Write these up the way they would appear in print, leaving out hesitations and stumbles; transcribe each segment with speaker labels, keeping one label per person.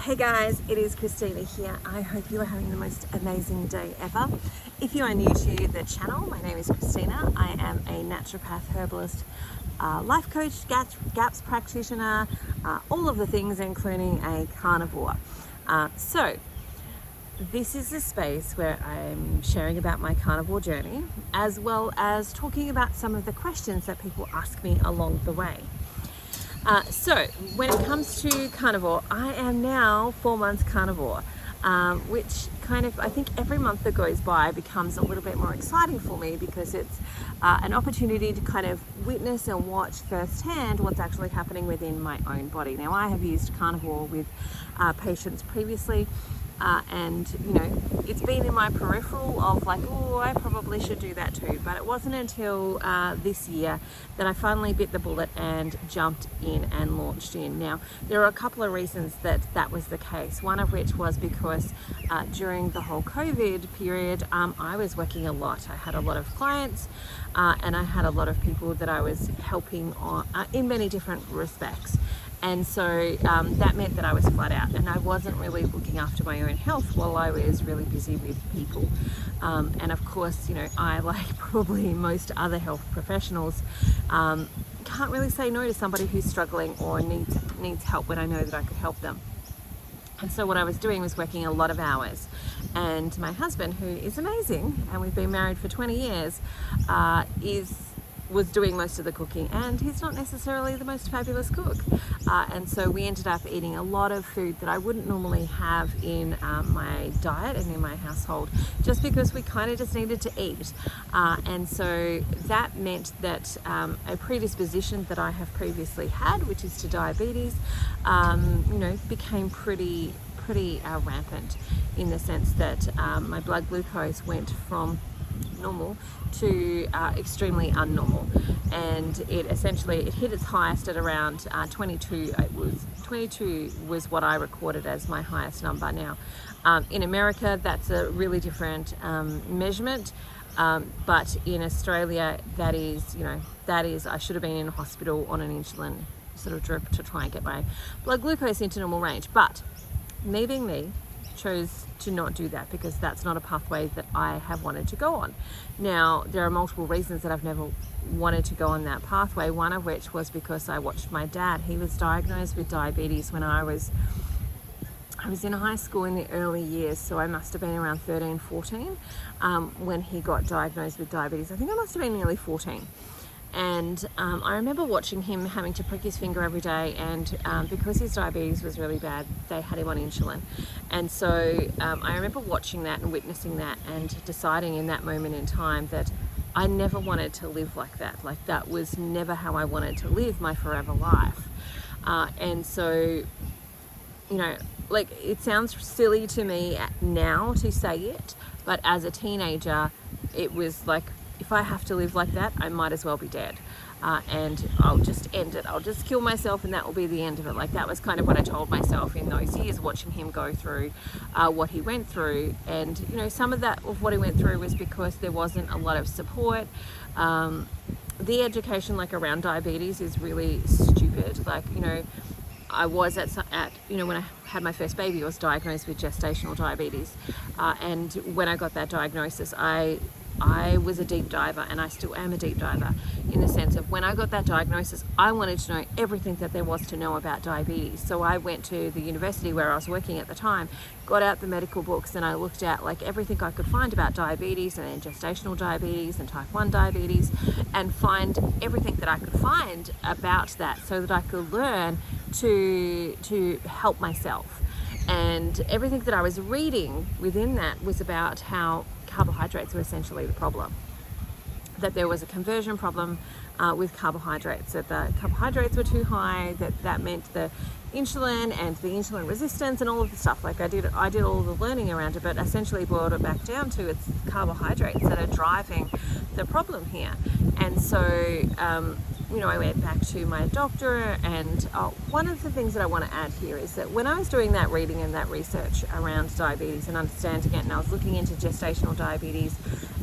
Speaker 1: Hey guys, it is Christina here. I hope you are having the most amazing day ever. If you are new to the channel, my name is Christina. I am a naturopath, herbalist, life coach, GAPS practitioner, all of the things, including a carnivore. So this is a space where I'm sharing about my carnivore journey, as well as talking about some of the questions that people ask me along the way. So when it comes to carnivore, I am now 4 months carnivore, which I think every month that goes by becomes a little bit more exciting for me, because it's an opportunity to kind of witness and watch firsthand what's actually happening within my own body. Now, I have used carnivore with patients previously, and it's been in my peripheral of like, oh, I probably should do that too. But it wasn't until this year that I finally bit the bullet and jumped in and launched in. Now, there are a couple of reasons that was the case. One of which was because during the whole COVID period, I was working a lot. I had a lot of clients, and I had a lot of people that I was helping on in many different respects. And so that meant that I was flat out, and I wasn't really looking after my own health while I was really busy with people. And of course, I, like probably most other health professionals, can't really say no to somebody who's struggling or needs help when I know that I could help them. And so what I was doing was working a lot of hours. And my husband, who is amazing, and we've been married for 20 years, was doing most of the cooking, and he's not necessarily the most fabulous cook. And so we ended up eating a lot of food that I wouldn't normally have in my diet and in my household, just because we kind of just needed to eat. And so that meant that a predisposition that I have previously had, which is to diabetes, became pretty rampant, in the sense that my blood glucose went from normal to extremely unnormal, and it hit its highest at around 22. 22 was what I recorded as my highest number. Now, in America, that's a really different measurement, but in Australia, that is I should have been in hospital on an insulin sort of drip to try and get my blood glucose into normal range. But me being me, chose to not do that, because that's not a pathway that I have wanted to go on. Now, there are multiple reasons that I've never wanted to go on that pathway, one of which was because I watched my dad. He was diagnosed with diabetes when I was in high school in the early years, so I must have been around 13, 14 when he got diagnosed with diabetes. I think I must have been nearly 14. And I remember watching him having to prick his finger every day, and because his diabetes was really bad, they had him on insulin. And so I remember watching that and witnessing that, and deciding in that moment in time that I never wanted to live like that. Like, that was never how I wanted to live my forever life. And so, it sounds silly to me now to say it, but as a teenager, it was like, if I have to live like that, I might as well be dead. And I'll just end it. I'll just kill myself, and that will be the end of it. Like, that was kind of what I told myself in those years, watching him go through what he went through. And, some of what he went through was because there wasn't a lot of support. The education, around diabetes is really stupid. I was when I had my first baby, I was diagnosed with gestational diabetes. And when I got that diagnosis, I was a deep diver, and I still am a deep diver, in the sense of when I got that diagnosis, I wanted to know everything that there was to know about diabetes. So I went to the university where I was working at the time, got out the medical books, and I looked at everything I could find about diabetes, and then gestational diabetes and type 1 diabetes, and find everything that I could find about that, so that I could learn to help myself. And everything that I was reading within that was about how carbohydrates were essentially the problem, that there was a conversion problem with carbohydrates, that the carbohydrates were too high, that meant the insulin and the insulin resistance and all of the stuff. I did all the learning around it, but essentially boiled it back down to it's carbohydrates that are driving the problem here. And so I went back to my doctor, and one of the things that I want to add here is that when I was doing that reading and that research around diabetes and understanding it, and I was looking into gestational diabetes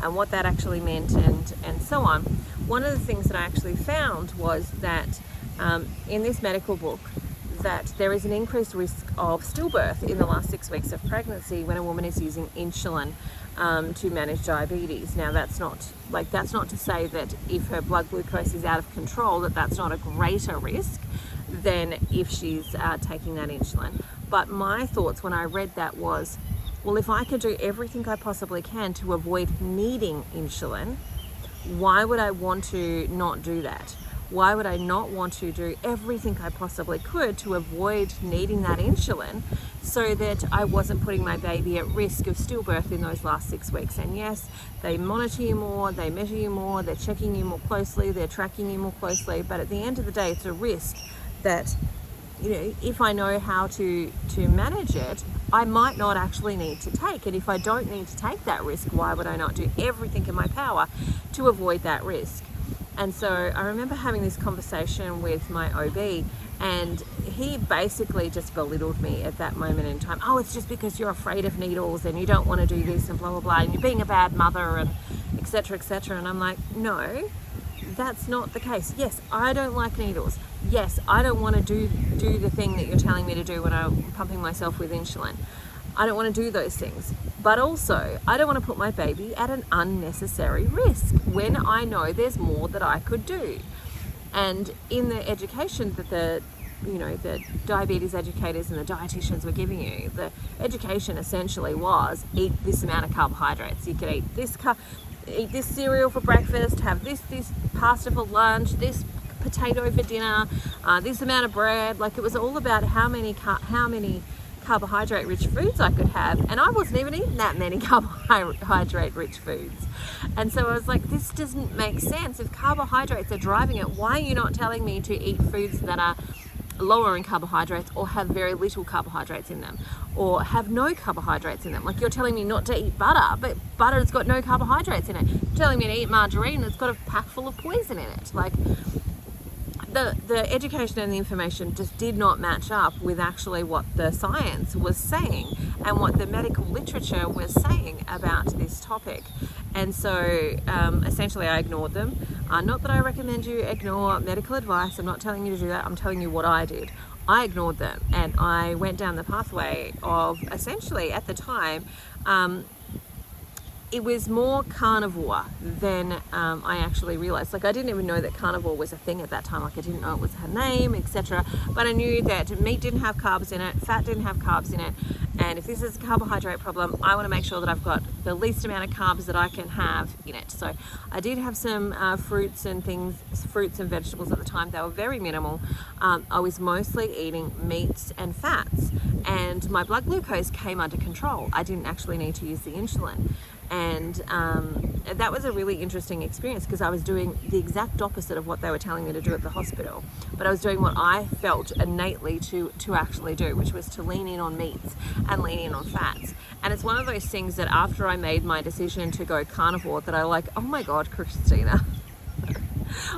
Speaker 1: and what that actually meant and so on, one of the things that I actually found was that in this medical book, that there is an increased risk of stillbirth in the last 6 weeks of pregnancy when a woman is using insulin to manage diabetes. Now, that's not to say that if her blood glucose is out of control, that's not a greater risk than if she's taking that insulin. But my thoughts when I read that was, well, if I could do everything I possibly can to avoid needing insulin, why would I want to not do that? Why would I not want to do everything I possibly could to avoid needing that insulin so that I wasn't putting my baby at risk of stillbirth in those last 6 weeks? And yes, they monitor you more, they measure you more, they're checking you more closely, they're tracking you more closely, but at the end of the day, it's a risk that, if I know how to manage it, I might not actually need to take. And if I don't need to take that risk, why would I not do everything in my power to avoid that risk? And so I remember having this conversation with my OB, and he basically just belittled me at that moment in time. Oh, it's just because you're afraid of needles and you don't want to do this and blah, blah, blah, and you're being a bad mother and et cetera, et cetera. And I'm like, no, that's not the case. Yes, I don't like needles. Yes, I don't want to do the thing that you're telling me to do when I'm pumping myself with insulin. I don't want to do those things. But also, I don't want to put my baby at an unnecessary risk when I know there's more that I could do. And in the education that the diabetes educators and the dietitians were giving you, the education essentially was eat this amount of carbohydrates. You could eat this cereal for breakfast, have this pasta for lunch, this potato for dinner, this amount of bread. Like, it was all about how many carbohydrate rich foods I could have, and I wasn't even eating that many carbohydrate rich foods. And so I was like, this doesn't make sense. If carbohydrates are driving it, why are you not telling me to eat foods that are lower in carbohydrates or have very little carbohydrates in them or have no carbohydrates in them? Like, you're telling me not to eat butter, but butter's got no carbohydrates in it. You're telling me to eat margarine that's got a pack full of poison in it. Like, the education and the information just did not match up with actually what the science was saying and what the medical literature was saying about this topic. And so essentially I ignored them. Not that I recommend you ignore medical advice. I'm not telling you to do that. I'm telling you what I did. I ignored them, and I went down the pathway of, essentially at the time, it was more carnivore than I actually realized. Like, I didn't even know that carnivore was a thing at that time. Like, I didn't know it was her name, etc. But I knew that meat didn't have carbs in it, fat didn't have carbs in it, and if this is a carbohydrate problem, I want to make sure that I've got the least amount of carbs that I can have in it. So I did have some fruits and vegetables at the time. They were very minimal. I was mostly eating meats and fats, and my blood glucose came under control. I didn't actually need to use the insulin. And that was a really interesting experience, because I was doing the exact opposite of what they were telling me to do at the hospital. But I was doing what I felt innately to actually do, which was to lean in on meats and lean in on fats. And it's one of those things that after I made my decision to go carnivore, that I like, oh my God, Christina,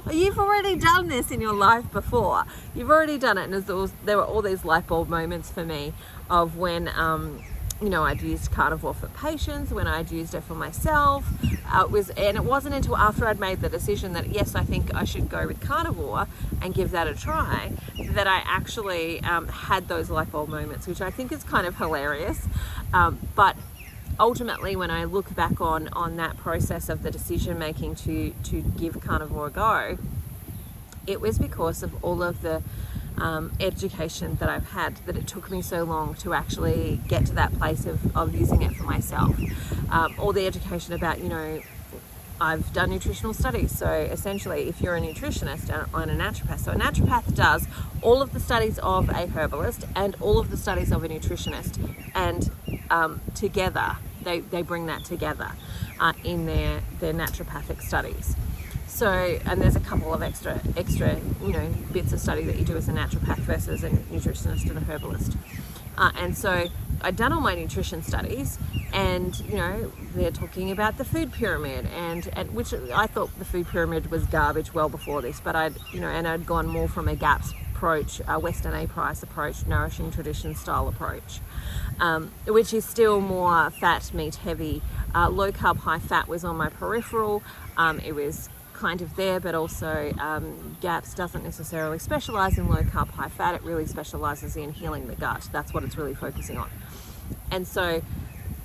Speaker 1: you've already done this in your life before. You've already done it. And there were all these light bulb moments for me of when I'd used carnivore for patients, when I'd used it for myself. And it wasn't until after I'd made the decision that, yes, I think I should go with carnivore and give that a try, that I actually had those light bulb moments, which I think is kind of hilarious. But ultimately, when I look back on that process of the decision making to give carnivore a go, it was because of all of the education that I've had, that it took me so long to actually get to that place of using it for myself. All the education about, I've done nutritional studies. So essentially, if you're a nutritionist and a naturopath, so a naturopath does all of the studies of a herbalist and all of the studies of a nutritionist, and together they bring that together in their naturopathic studies. So, and there's a couple of extra bits of study that you do as a naturopath versus a nutritionist and a herbalist. And so I'd done all my nutrition studies, and they're talking about the food pyramid, and which I thought the food pyramid was garbage well before this, but I'd gone more from a GAPS approach, a Western A Price approach, nourishing tradition style approach, which is still more fat, meat heavy. Low carb, high fat was on my peripheral. It was kind of there, but also GAPS doesn't necessarily specialize in low carb, high fat. It really specializes in healing the gut. That's what it's really focusing on. And so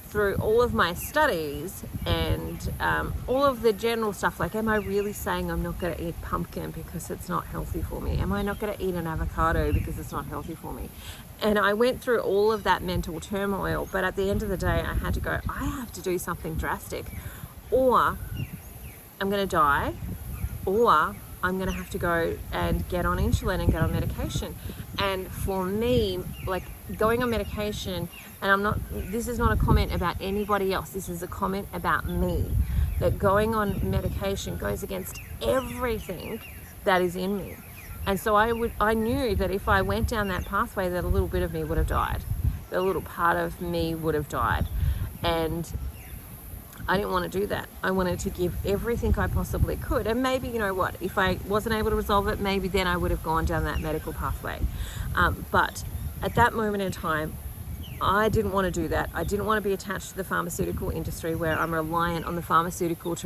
Speaker 1: through all of my studies and all of the general stuff, like, am I really saying I'm not going to eat pumpkin because it's not healthy for me? Am I not going to eat an avocado because it's not healthy for me? And I went through all of that mental turmoil, but at the end of the day, I had to go, I have to do something drastic, or I'm going to die, or I'm going to have to go and get on insulin and get on medication. And for me, like, going on medication, and this is not a comment about anybody else, this is a comment about me, that going on medication goes against everything that is in me. And so I knew that if I went down that pathway, that a little bit of me would have died, that a little part of me would have died. And I didn't want to do that. I wanted to give everything I possibly could. And maybe, you know what, if I wasn't able to resolve it, maybe then I would have gone down that medical pathway. But at that moment in time, I didn't want to do that. I didn't want to be attached to the pharmaceutical industry, where I'm reliant on the pharmaceuticals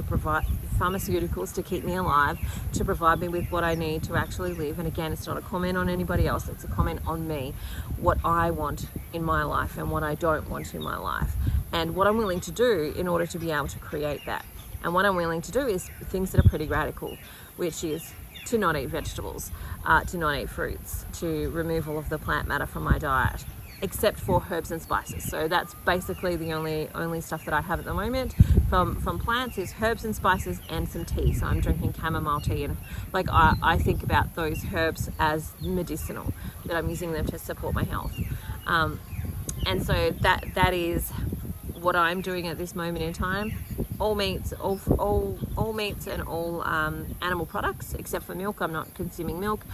Speaker 1: to keep me alive, to provide me with what I need to actually live. And again, it's not a comment on anybody else, it's a comment on me, what I want in my life and what I don't want in my life, and what I'm willing to do in order to be able to create that. And what I'm willing to do is things that are pretty radical, which is to not eat vegetables, to not eat fruits, to remove all of the plant matter from my diet, except for herbs and spices. So that's basically the only stuff that I have at the moment from plants is herbs and spices and some tea. So I'm drinking chamomile tea, and like I think about those herbs as medicinal, that I'm using them to support my health. And so that is what I'm doing at this moment in time. All meats, all meats and all animal products, except for milk. I'm not consuming milk.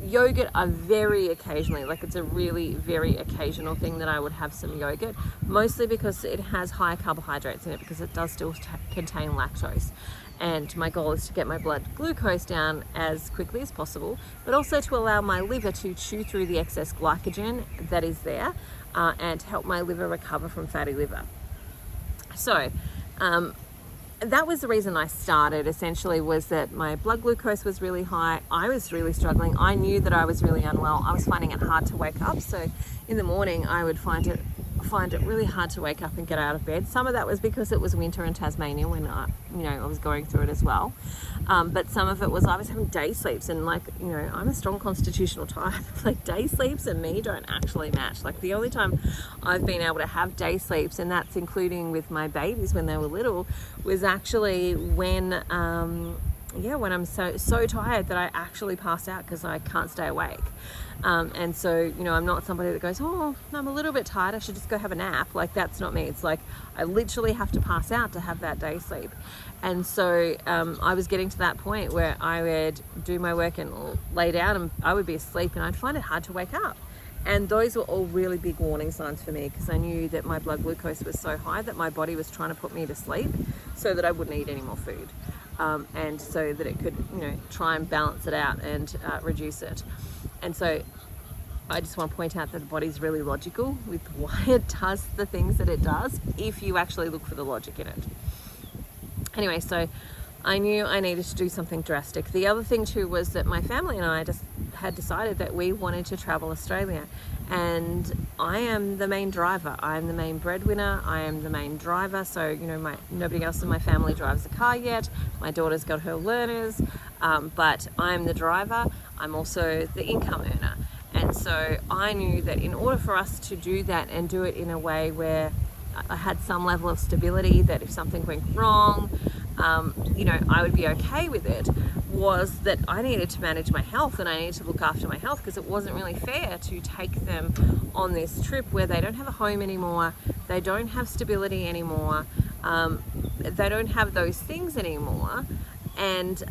Speaker 1: Yogurt, I very occasionally, like, it's a really very occasional thing that I would have some yogurt, mostly because it has high carbohydrates in it, because it does still contain lactose. And my goal is to get my blood glucose down as quickly as possible, but also to allow my liver to chew through the excess glycogen that is there, and help my liver recover from fatty liver. So that was the reason I started, essentially, was that my blood glucose was really high. I was really struggling. I knew that I was really unwell. I was finding it hard to wake up. So in the morning, I would find it really hard to wake up and get out of bed. Some of that was because it was winter in Tasmania when I was going through it as well. But some of it was I was having day sleeps, and I'm a strong constitutional type. Like, day sleeps and me don't actually match. Like, the only time I've been able to have day sleeps, and that's including with my babies when they were little, was actually when I'm so tired that I actually pass out because I can't stay awake. And so, I'm not somebody that goes, oh, I'm a little bit tired, I should just go have a nap. Like, that's not me. It's like, I literally have to pass out to have that day sleep. And so I was getting to that point where I would do my work and lay down, and I would be asleep, and I'd find it hard to wake up. And those were all really big warning signs for me, because I knew that my blood glucose was so high that my body was trying to put me to sleep so that I wouldn't eat any more food. And so that it could, try and balance it out and reduce it. And so I just want to point out that the body's really logical with why it does the things that it does, if you actually look for the logic in it. Anyway, so I knew I needed to do something drastic. The other thing too was that my family and I just had decided that we wanted to travel Australia, and I am the main driver. I am the main breadwinner. I am the main driver. So, nobody else in my family drives a car yet. My daughter's got her learners, but I'm the driver. I'm also the income earner. And so I knew that in order for us to do that and do it in a way where I had some level of stability, that if something went wrong, I would be okay with it, was that I needed to manage my health, and I needed to look after my health, because it wasn't really fair to take them on this trip where they don't have a home anymore, they don't have stability anymore, they don't have those things anymore, and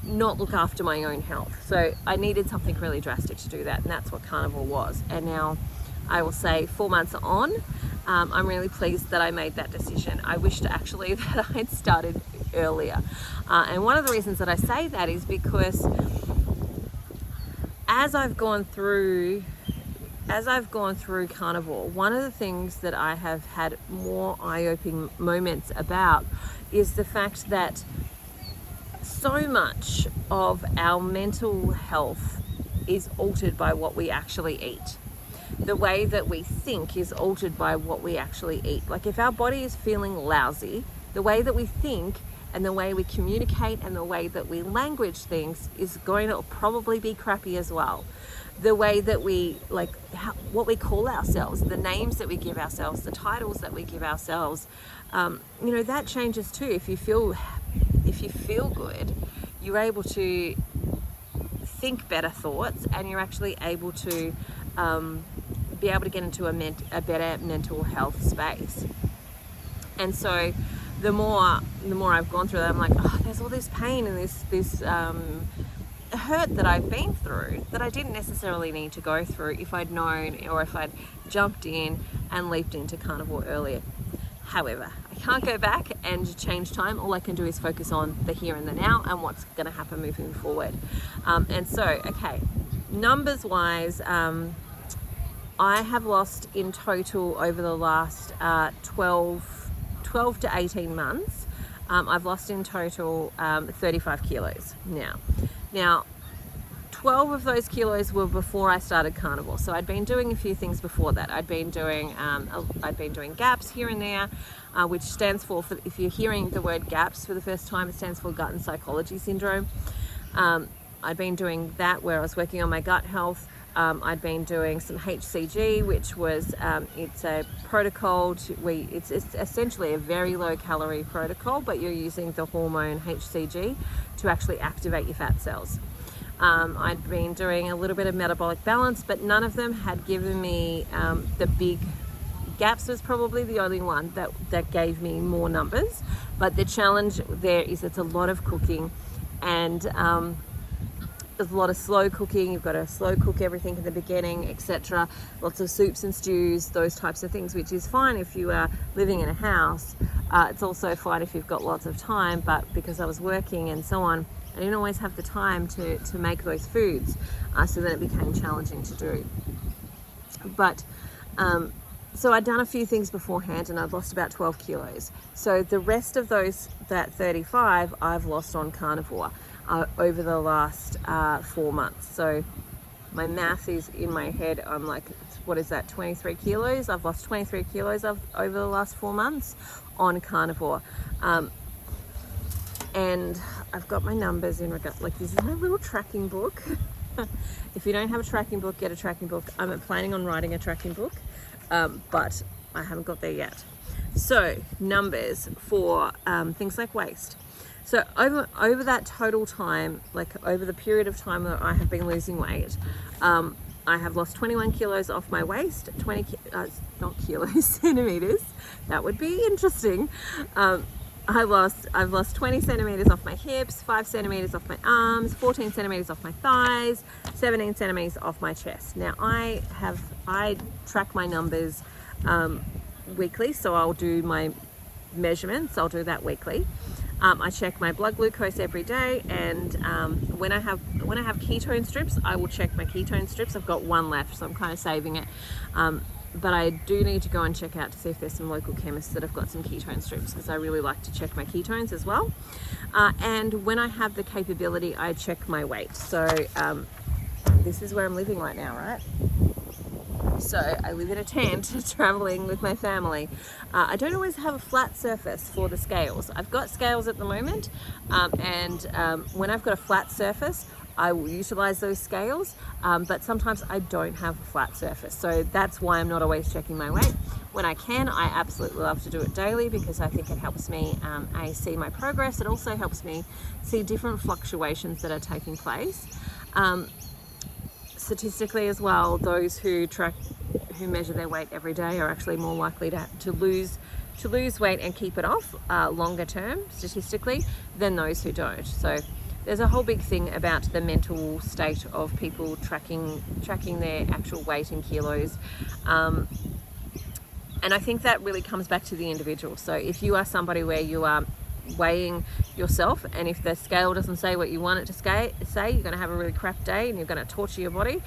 Speaker 1: not look after my own health. So I needed something really drastic to do that, and that's what Carnivore was. And now I will say 4 months on, I'm really pleased that I made that decision. I wished actually that I'd started earlier. And one of the reasons that I say that is because as I've gone through Carnivore, one of the things that I have had more eye-opening moments about is the fact that so much of our mental health is altered by what we actually eat. The way that we think is altered by what we actually eat. Like if our body is feeling lousy, the way that we think and the way we communicate and the way that we language things is going to probably be crappy as well. The way that we, what we call ourselves, the names that we give ourselves, the titles that we give ourselves, that changes too. If you feel good, you're able to think better thoughts, and you're actually able to be able to get into a better mental health space. And so the more I've gone through that, I'm like, there's all this pain and this hurt that I've been through that I didn't necessarily need to go through if I'd known, or if I'd jumped in and leaped into carnivore earlier. However, I can't go back and change time. All I can do is focus on the here and the now and what's going to happen moving forward. And so, okay, numbers wise, I have lost in total over the last 12 to 18 months. I've lost in total 35 kilos now. 12 of those kilos were before I started carnivore. So I'd been doing a few things before that. I'd been doing GAPS here and there, which stands for, if you're hearing the word GAPS for the first time, it stands for gut and psychology syndrome. I'd been doing that where I was working on my gut health. I'd been doing some HCG, which was, it's a protocol, it's essentially a very low calorie protocol, but you're using the hormone HCG to actually activate your fat cells. I'd been doing a little bit of metabolic balance, but none of them had given me the big GAPS. Was probably the only one that gave me more numbers. But the challenge there is it's a lot of cooking, and there's a lot of slow cooking. You've got to slow cook everything in the beginning, etc. Lots of soups and stews, those types of things, which is fine if you are living in a house. It's also fine if you've got lots of time, but because I was working and so on, I didn't always have the time to make those foods, so then it became challenging to do. But so I'd done a few things beforehand, and I'd lost about 12 kilos. So the rest of that 35 I've lost on carnivore over the last 4 months. So my math is in my head. I'm like, what is that, 23 kilos? I've lost 23 kilos over the last 4 months on carnivore. And I've got my numbers in regard, this is my little tracking book. If you don't have a tracking book, get a tracking book. I'm planning on writing a tracking book, but I haven't got there yet. So numbers for things like waist. So over that total time, over the period of time that I have been losing weight, I have lost 21 kilos off my waist, centimeters. That would be interesting. I've lost 20 centimeters off my hips, 5 centimeters off my arms, 14 centimeters off my thighs, 17 centimeters off my chest. Now I track my numbers weekly, so I'll do my measurements. I'll do that weekly. I check my blood glucose every day, and when I have ketone strips, I will check my ketone strips. I've got one left, so I'm kind of saving it. But I do need to go and check out to see if there's some local chemists that have got some ketone strips, because I really like to check my ketones as well. And when I have the capability, I check my weight. So this is where I'm living right now, right? So I live in a tent traveling with my family. I don't always have a flat surface for the scales. I've got scales at the moment, and when I've got a flat surface, I will utilize those scales, but sometimes I don't have a flat surface. So that's why I'm not always checking my weight. When I can, I absolutely love to do it daily, because I think it helps me see my progress. It also helps me see different fluctuations that are taking place. Statistically as well, those who measure their weight every day are actually more likely to lose weight and keep it off longer term, statistically, than those who don't. So there's a whole big thing about the mental state of people tracking their actual weight in kilos. And I think that really comes back to the individual. So if you are somebody where you are weighing yourself, and if the scale doesn't say what you want it to say, you're going to have a really crap day and you're going to torture your body,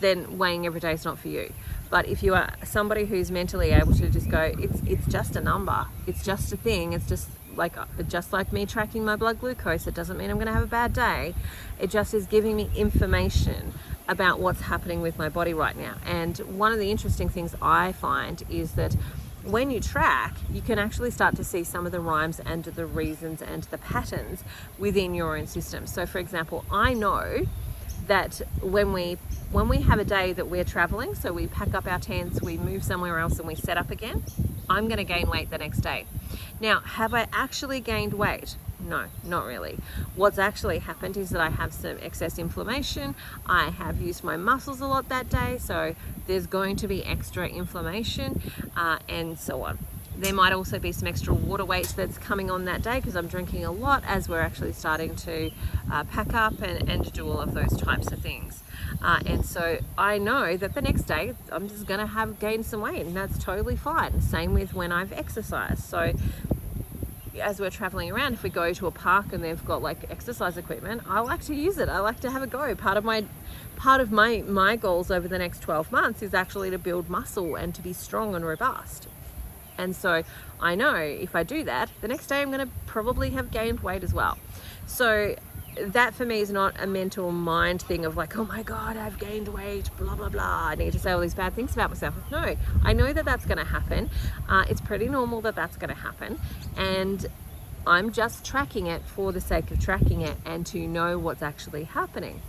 Speaker 1: then weighing every day is not for you. But if you are somebody who's mentally able to just go, it's just a number, it's just a thing, it's just like just like me tracking my blood glucose, it doesn't mean I'm going to have a bad day. It just is giving me information about what's happening with my body right now. And one of the interesting things I find is that when you track, you can actually start to see some of the rhymes and the reasons and the patterns within your own system. So for example, I know that when we have a day that we're traveling, so we pack up our tents, we move somewhere else and we set up again, I'm going to gain weight the next day. Now, have I actually gained weight? No, not really. What's actually happened is that I have some excess inflammation. I have used my muscles a lot that day, so there's going to be extra inflammation and so on. There might also be some extra water weight that's coming on that day because I'm drinking a lot as we're actually starting to pack up and do all of those types of things. And so I know that the next day I'm just going to have gained some weight, and that's totally fine. Same with when I've exercised. So as we're traveling around, if we go to a park and they've got like exercise equipment, I like to use it. I like to have a go. Part of my goals over the next 12 months is actually to build muscle and to be strong and robust. And so I know if I do that, the next day I'm going to probably have gained weight as well. So that for me is not a mental mind thing of like, oh my God, I've gained weight, blah, blah, blah. I need to say all these bad things about myself. No, I know that that's going to happen. It's pretty normal that that's going to happen. And I'm just tracking it for the sake of tracking it and to know what's actually happening.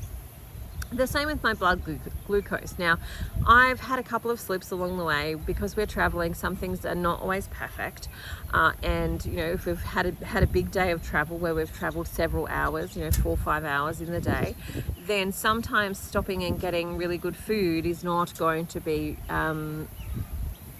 Speaker 1: The same with my blood glucose. Now, I've had a couple of slips along the way because we're traveling. Some things are not always perfect. And, you know, if we've had a big day of travel where we've traveled several hours, 4 or 5 hours in the day, then sometimes stopping and getting really good food is not going to be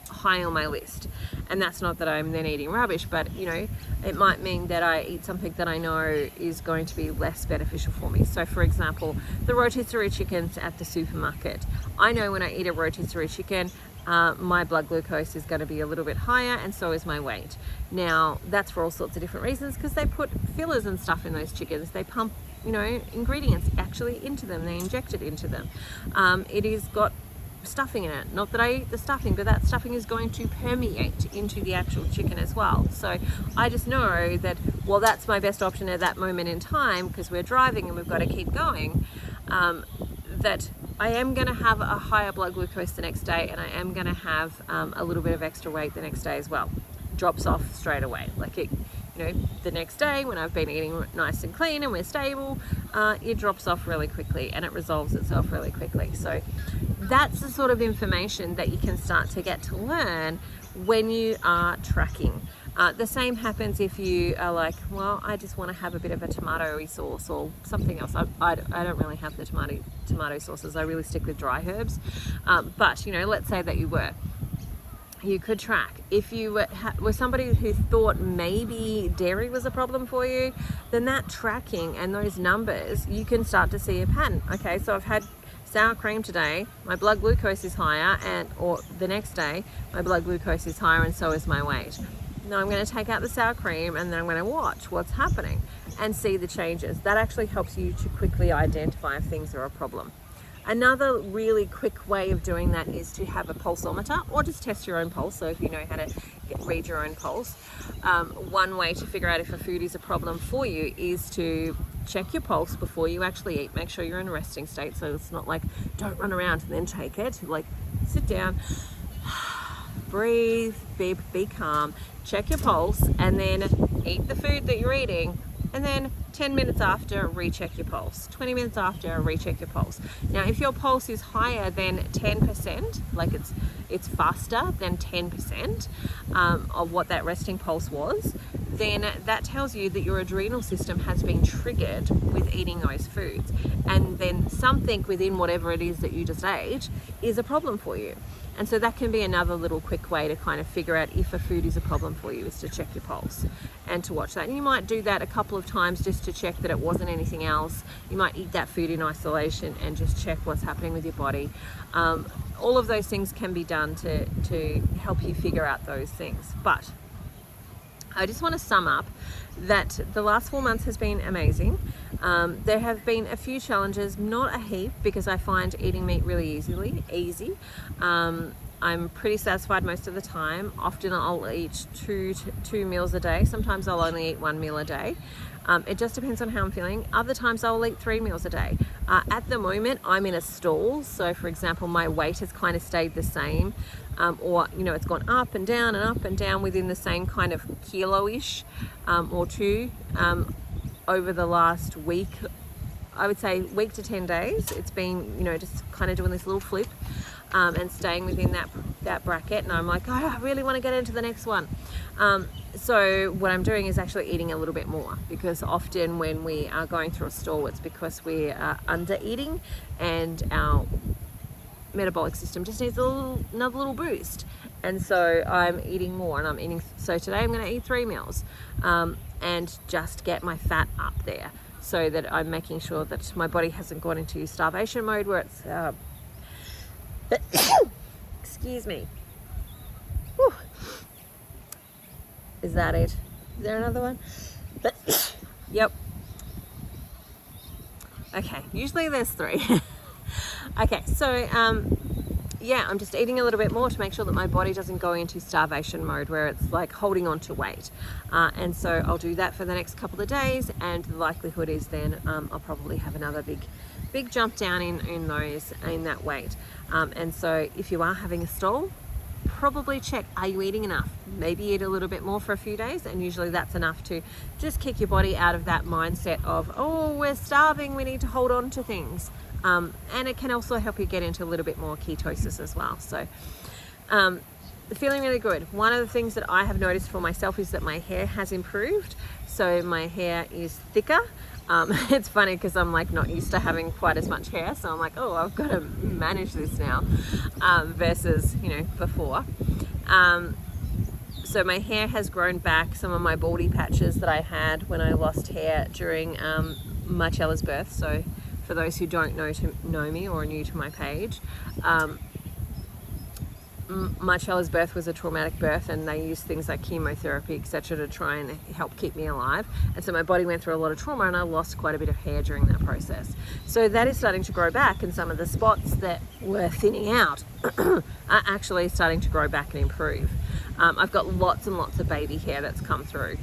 Speaker 1: high on my list. And that's not that I'm then eating rubbish, but it might mean that I eat something that I know is going to be less beneficial for me. So for example, the rotisserie chickens at the supermarket. I know when I eat a rotisserie chicken, my blood glucose is going to be a little bit higher, and so is my weight. Now, that's for all sorts of different reasons, because they put fillers and stuff in those chickens. They pump, ingredients actually into them. They inject it into them. It is got stuffing in it. Not that I eat the stuffing, but that stuffing is going to permeate into the actual chicken as well. So I just know that, well, that's my best option at that moment in time because we're driving and we've got to keep going, that I am going to have a higher blood glucose the next day, and I am going to have a little bit of extra weight the next day as well. Drops off straight away. Like it, the next day when I've been eating nice and clean and we're stable, it drops off really quickly and it resolves itself really quickly. So that's the sort of information that you can start to get to learn when you are tracking. The same happens if you are like, well, I just want to have a bit of a tomatoey sauce or something else. I don't really have the tomato sauces. I really stick with dry herbs. But let's say that you could track. If you were somebody who thought maybe dairy was a problem for you, then that tracking and those numbers, you can start to see a pattern. Okay, so I've had sour cream today, my blood glucose is higher, or the next day, my blood glucose is higher and so is my weight. Now I'm going to take out the sour cream and then I'm going to watch what's happening and see the changes. That actually helps you to quickly identify if things are a problem. Another really quick way of doing that is to have a pulsometer or just test your own pulse. So if you know how to read your own pulse, one way to figure out if a food is a problem for you is to check your pulse before you actually eat. Make sure you're in a resting state, so it's not like don't run around and then take it. Like sit down, breathe, be calm, check your pulse, and then eat the food that you're eating. And then 10 minutes after, recheck your pulse. 20 minutes after, recheck your pulse. Now, if your pulse is higher than 10%, like it's faster than 10% of what that resting pulse was, then that tells you that your adrenal system has been triggered with eating those foods. And then something within whatever it is that you just ate is a problem for you. And so that can be another little quick way to kind of figure out if a food is a problem for you, is to check your pulse and to watch that. And you might do that a couple of times just to check that it wasn't anything else. You might eat that food in isolation and just check what's happening with your body. All of those things can be done to help you figure out those things. But I just want to sum up that the last 4 months has been amazing. There have been a few challenges, not a heap, because I find eating meat really easy. I'm pretty satisfied most of the time. Often I'll eat two meals a day. Sometimes I'll only eat 1 meal a day. It just depends on how I'm feeling. Other times I'll eat 3 meals a day. At the moment, I'm in a stall. So for example, my weight has kind of stayed the same, or it's gone up and down within the same kind of kilo-ish or two over the last week. I would say week to 10 days. It's been, just kind of doing this little flip and staying within that bracket. And I'm like, oh, I really want to get into the next one. So what I'm doing is actually eating a little bit more, because often when we are going through a stall, it's because we are under eating and our metabolic system just needs another little boost. And so I'm eating more, and I'm eating. So today I'm going to eat 3 meals and just get my fat up there, so that I'm making sure that my body hasn't gone into starvation mode where it's excuse me. Whew. Is that it? Is there another one? Yep. Okay, usually there's 3. Okay, so yeah, I'm just eating a little bit more to make sure that my body doesn't go into starvation mode where it's like holding on to weight. And so I'll do that for the next couple of days, and the likelihood is then I'll probably have another big jump down in that weight. And so if you are having a stall, probably check, are you eating enough? Maybe eat a little bit more for a few days, and usually that's enough to just kick your body out of that mindset of, oh, we're starving, we need to hold on to things. And it can also help you get into a little bit more ketosis as well. So feeling really good. One of the things that I have noticed for myself is that my hair has improved. So my hair is thicker. It's funny because I'm like not used to having quite as much hair, so I'm like, oh, I've got to manage this now versus before. So my hair has grown back. Some of my baldy patches that I had when I lost hair during Marcella's birth. So for those who don't know me or are new to my page, Marcella's birth was a traumatic birth, and they used things like chemotherapy, etc., to try and help keep me alive. And so my body went through a lot of trauma, and I lost quite a bit of hair during that process. So that is starting to grow back, and some of the spots that were thinning out are actually starting to grow back and improve. I've got lots and lots of baby hair that's come through.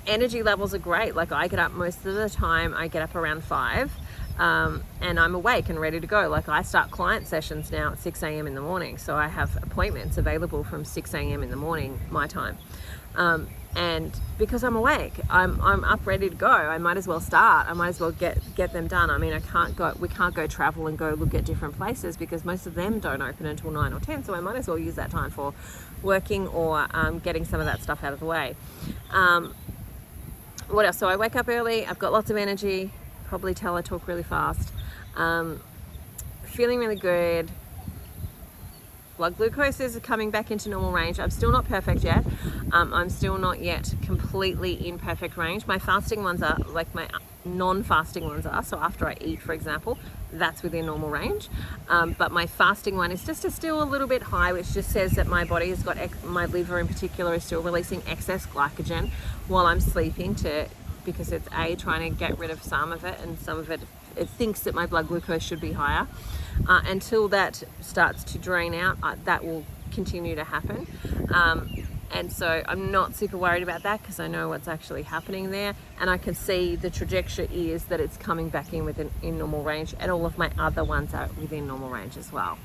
Speaker 1: Energy levels are great. Like I get up most of the time, I get up around 5. And I'm awake and ready to go. Like I start client sessions now at 6 a.m. in the morning. So I have appointments available from 6 a.m. in the morning, my time. And because I'm awake, I'm up ready to go. I might as well start. I might as well get them done. I mean, we can't go travel and go look at different places because most of them don't open until 9 or 10. So I might as well use that time for working or getting some of that stuff out of the way. What else? So I wake up early. I've got lots of energy. Probably tell I talk really fast. Feeling really good. Blood glucose is coming back into normal range. I'm still not perfect yet. I'm still not yet completely in perfect range. My fasting ones are, like my non-fasting ones are. So after I eat, for example, that's within normal range. But my fasting one is just still a little bit high, which just says that my body has got, my liver in particular is still releasing excess glycogen while I'm sleeping because it's trying to get rid of some of it, and some of it thinks that my blood glucose should be higher. Until that starts to drain out, that will continue to happen. And so I'm not super worried about that because I know what's actually happening there, and I can see the trajectory is that it's coming back in normal range, and all of my other ones are within normal range as well.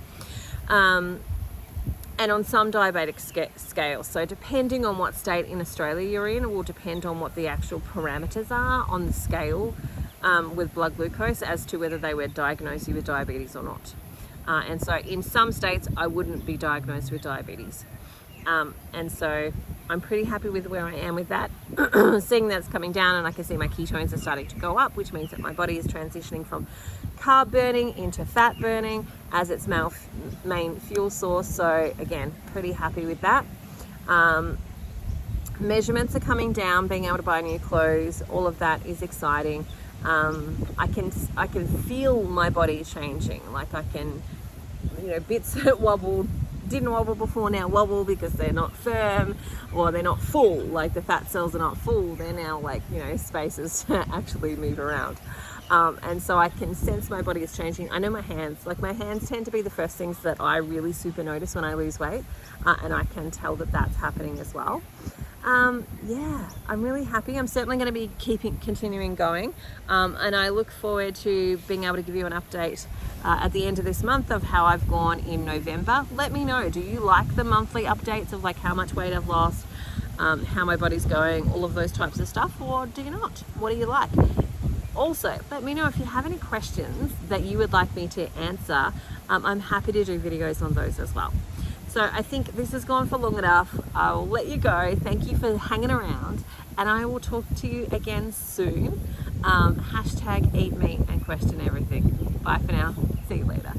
Speaker 1: And on some diabetic scales, so depending on what state in Australia you're in, it will depend on what the actual parameters are on the scale with blood glucose as to whether they would diagnose you with diabetes or not. And so in some states, I wouldn't be diagnosed with diabetes. And so I'm pretty happy with where I am with that. Seeing that's coming down, and I can see my ketones are starting to go up, which means that my body is transitioning from carb burning into fat burning as its main fuel source. So again, pretty happy with that. Measurements are coming down, being able to buy new clothes, all of that is exciting. I can feel my body changing. Like I can, bits that didn't wobble before now wobble because they're not firm or they're not full. Like the fat cells are not full, they're now like spaces to actually move around. And so I can sense my body is changing. I know my hands tend to be the first things that I really super notice when I lose weight, and I can tell that that's happening as well. Yeah, I'm really happy. I'm certainly going to be continuing going, and I look forward to being able to give you an update at the end of this month of how I've gone in November. Let me know, do you like the monthly updates of like how much weight I've lost, how my body's going, all of those types of stuff, or do you not? What do you like? Also, let me know if you have any questions that you would like me to answer. I'm happy to do videos on those as well. So I think this has gone for long enough. I'll let you go. Thank you for hanging around, and I will talk to you again soon. Hashtag eat meat and question everything. Bye for now. See you later.